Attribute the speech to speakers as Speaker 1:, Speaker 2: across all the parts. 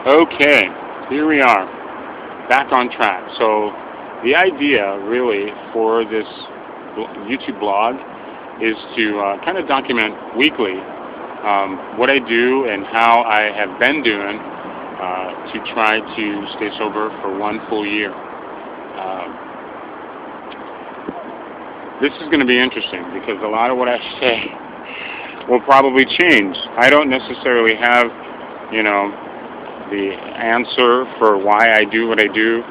Speaker 1: Okay, here we are, back on track. So, the idea really for this YouTube blog is to kind of document weekly what I do and how I have been doing to try to stay sober for one full year. This is going to be interesting because a lot of what I say will probably change. I don't necessarily have, you know, the answer for why I do what I do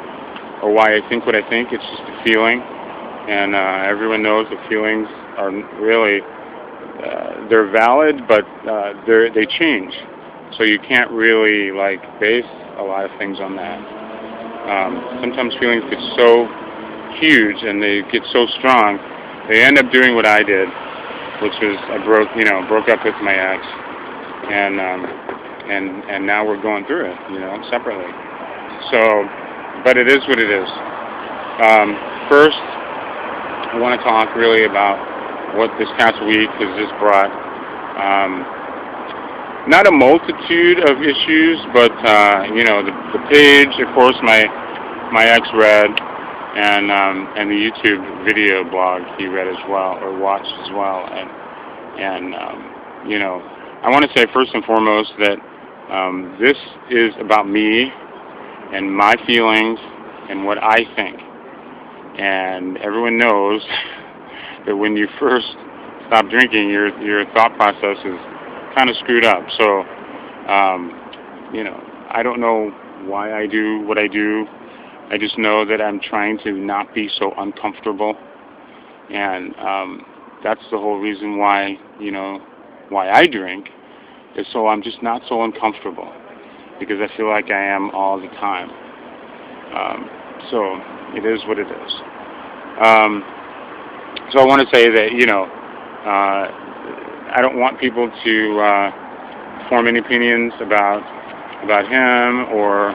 Speaker 1: or why I think what I think. It's just a feeling, and everyone knows that feelings are really they're valid, but they change. So you can't really like base a lot of things on that. Sometimes feelings get so huge and they get so strong, they end up doing what I did, which was I broke up with my ex, and now we're going through it, separately. So, but it is what it is. First, I want to talk really about what this past week has just brought. Not a multitude of issues, but the page, of course, my ex read, and the YouTube video blog he read as well or watched as well, and I want to say first and foremost that this is about me and my feelings and what I think. And everyone knows that when you first stop drinking, your thought process is kind of screwed up. So, I don't know why I do what I do. I just know that I'm trying to not be so uncomfortable, and that's the whole reason why I drink, is so I'm just not so uncomfortable, because I feel like I am all the time. So it is what it is. So I want to say that I don't want people to form any opinions about him or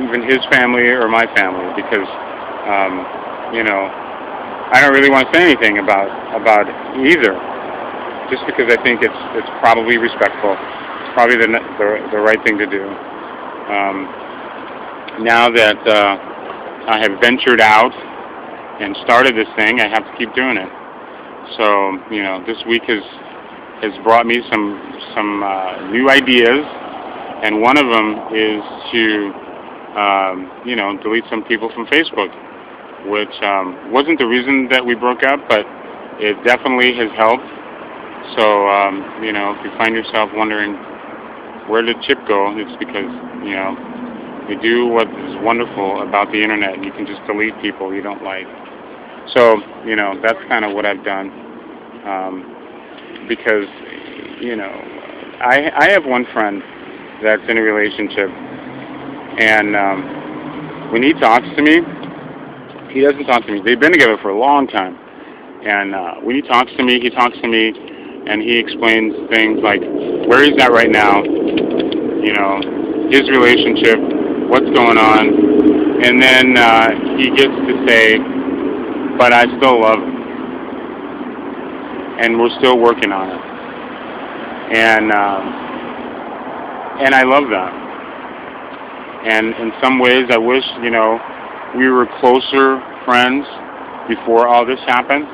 Speaker 1: even his family or my family, because I don't really want to say anything about either, just because I think it's probably respectful. It's probably the right thing to do. Now that I have ventured out and started this thing, I have to keep doing it. So this week has brought me some new ideas, and one of them is to delete some people from Facebook, which wasn't the reason that we broke up, but it definitely has helped. So if you find yourself wondering where did Chip go, it's because they do what is wonderful about the internet. You can just delete people you don't like. So that's kind of what I've done, because I have one friend that's in a relationship, and when he talks to me, he doesn't talk to me. They've been together for a long time, and when he talks to me, and he explains things like where he's at right now, his relationship, what's going on, and then he gets to say, but I still love him, and we're still working on it, and I love that. And in some ways, I wish we were closer friends before all this happened,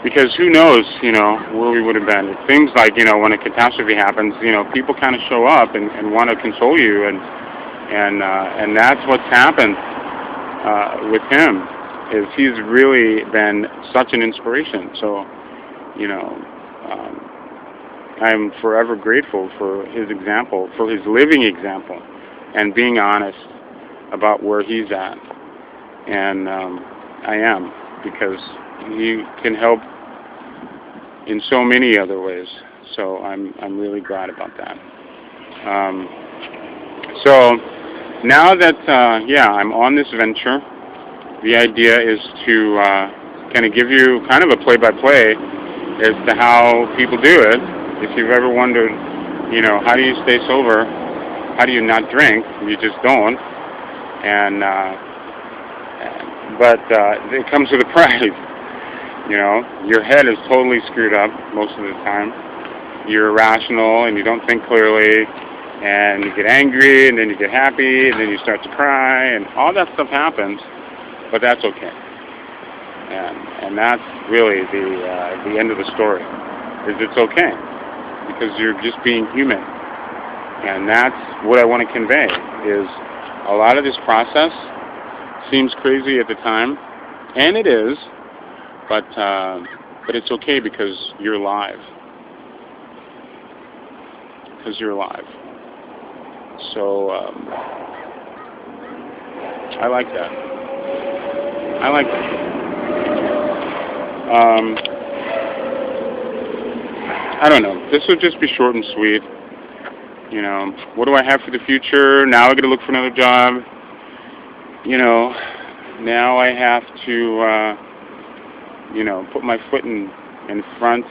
Speaker 1: because who knows where we would have been. It seems like when a catastrophe happens, people kind of show up and want to console you, and that's what's happened with him. Is he's really been such an inspiration. So I'm forever grateful for his example, for his living example, and being honest about where he's at. And I am, because he can help in so many other ways. So I'm really glad about that. So now that I'm on this venture, the idea is to kind of give you kind of a play-by-play as to how people do it. If you've ever wondered, how do you stay sober? How do you not drink? You just don't. And but it comes with a price. Your head is totally screwed up most of the time. You're irrational and you don't think clearly, and you get angry, and then you get happy, and then you start to cry, and all that stuff happens, but that's okay. And that's really the end of the story, is it's okay, because you're just being human. And that's what I want to convey, is a lot of this process seems crazy at the time, and it is, but it's okay because you're alive. Because you're alive. So I like that. I like that. I don't know. This will just be short and sweet. You know, what do I have for the future? Now I got to look for another job. You know, now I have to, put my foot in front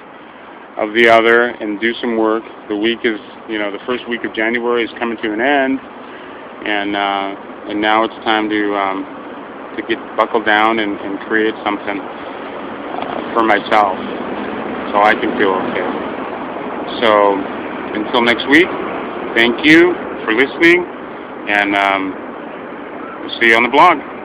Speaker 1: of the other and do some work. The week is, the first week of January is coming to an end, and now it's time to get buckled down and create something for myself, so I can feel okay. So until next week, thank you for listening, and we'll see you on the blog.